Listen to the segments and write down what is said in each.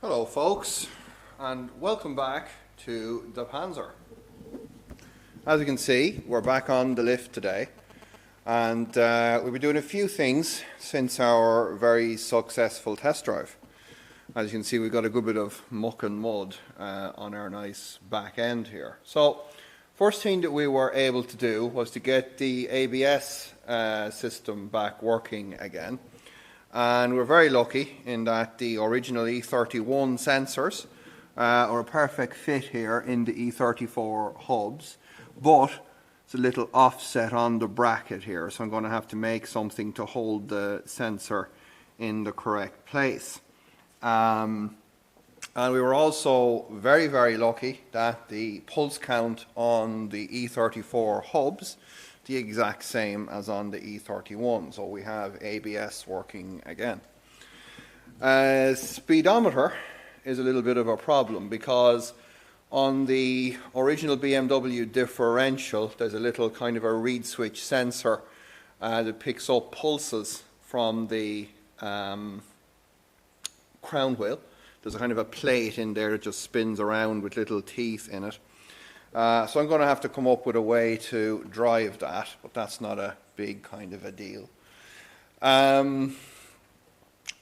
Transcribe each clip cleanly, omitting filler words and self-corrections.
Hello folks, and welcome back to the Panzer. As you can see, we're back on the lift today, and we'll be doing a few things since our very successful test drive. As you can see, we've got a good bit of muck and mud on our nice back end here. So, first thing that we were able to do was to get the ABS system back working again. And we're very lucky in that the original E31 sensors are a perfect fit here in the E34 hubs, but it's a little offset on the bracket here, so I'm going to have to make something to hold the sensor in the correct place. And we were also very, very lucky that the pulse count on the E34 hubs the exact same as on the E31, so we have ABS working again. Speedometer is a little bit of a problem because on the original BMW differential there's a little kind of a reed switch sensor that picks up pulses from the crown wheel. There's a kind of a plate in there that just spins around with little teeth in it. So I'm going to have to come up with a way to drive that, but that's not a big kind of a deal.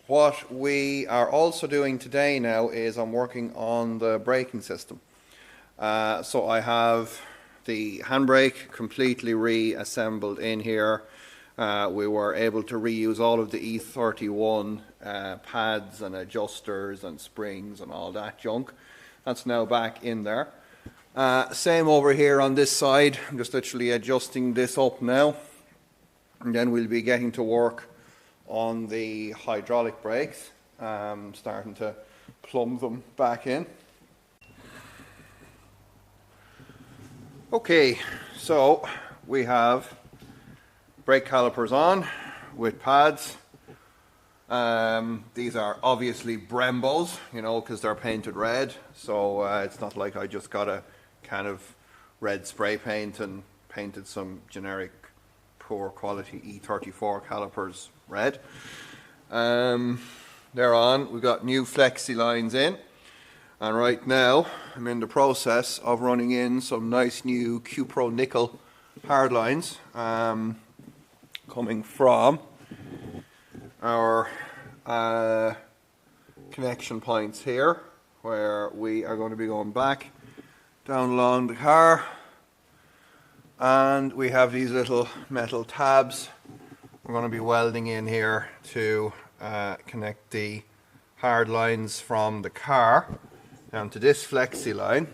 What we are also doing today now is I'm working on the braking system. So I have the handbrake completely reassembled in here. We were able to reuse all of the E31 pads and adjusters and springs and all that junk. That's now back in there. Same over here on this side. I'm just literally adjusting this up now, and then we'll be getting to work on the hydraulic brakes, starting to plumb them back in. Okay, so we have brake calipers on with pads. These are obviously Brembos, you know, because they're painted red, so it's not like I just got a kind of red spray paint and painted some generic poor quality E34 calipers red. They're on. We've got new flexi lines in, and right now I'm in the process of running in some nice new Q-Pro nickel hard lines coming from our connection points here, where we are going to be going back down along the car, and we have these little metal tabs we're going to be welding in here to connect the hard lines from the car down to this flexi line,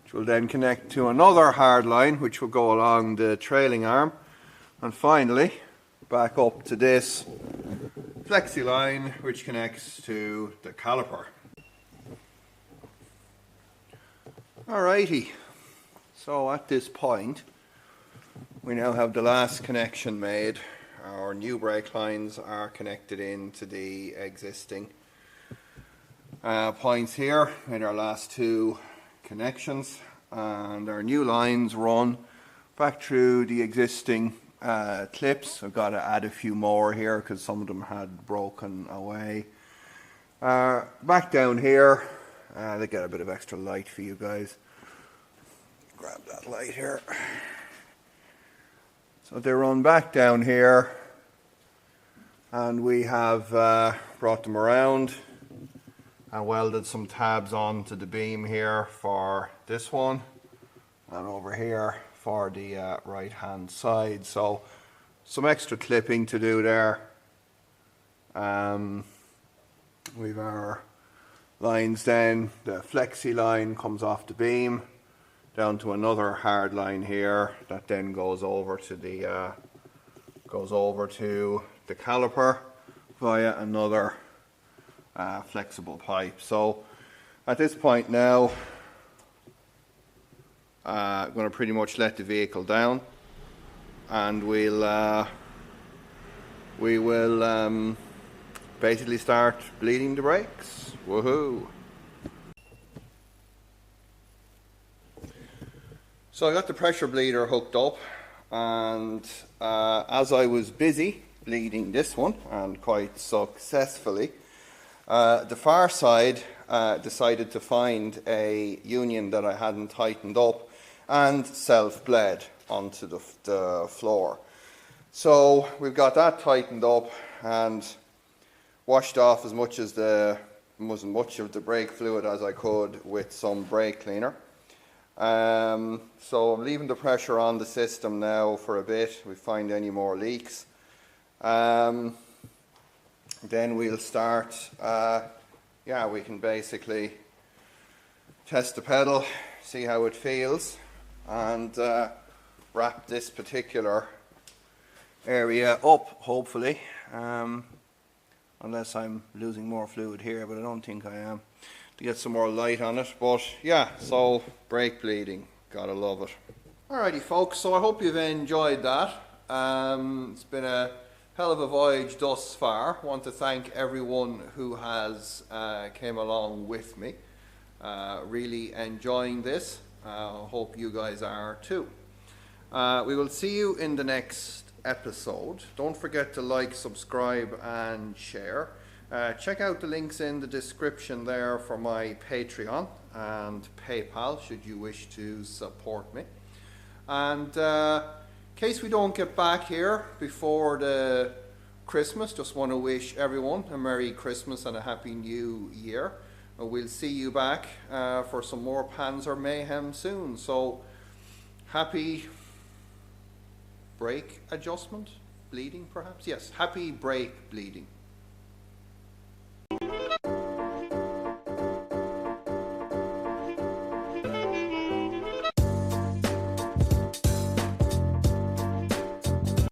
which will then connect to another hard line which will go along the trailing arm, and finally back up to this flexi line which connects to the caliper. Alrighty, so at this point we now have the last connection made. Our new brake lines are connected into the existing points here in our last two connections, and our new lines run back through the existing clips. I've got to add a few more here because some of them had broken away. Back down here, they get a bit of extra light for you guys. Grab that light here. So they run back down here, and we have brought them around and welded some tabs onto the beam here for this one, and over here for the right hand side. So some extra clipping to do there. We've our lines then. The flexi line comes off the beam down to another hard line here that then goes over to the caliper via another flexible pipe. So at this point now I'm going to pretty much let the vehicle down, and we will basically start bleeding the brakes. Woohoo! So I got the pressure bleeder hooked up, and as I was busy bleeding this one, and quite successfully, the far side decided to find a union that I hadn't tightened up and self-bled onto the floor. So we've got that tightened up and washed off as much of the brake fluid as I could with some brake cleaner. So I'm leaving the pressure on the system now for a bit. If we find any more leaks. Then we'll start, we can basically test the pedal, see how it feels, and wrap this particular area up, hopefully, unless I'm losing more fluid here, but I don't think I am, to get some more light on it. But yeah, so brake bleeding, gotta love it. Alrighty folks, so I hope you've enjoyed that. It's been a hell of a voyage thus far. I want to thank everyone who has came along with me. Really enjoying this. Hope you guys are too. We will see you in the next episode. Don't forget to like, subscribe and share. Check out the links in the description there for my Patreon and PayPal should you wish to support me. And in case we don't get back here before the Christmas, just want to wish everyone a Merry Christmas and a Happy New Year. We'll see you back for some more Panzer Mayhem soon. So happy brake adjustment, bleeding perhaps? Yes, happy brake bleeding.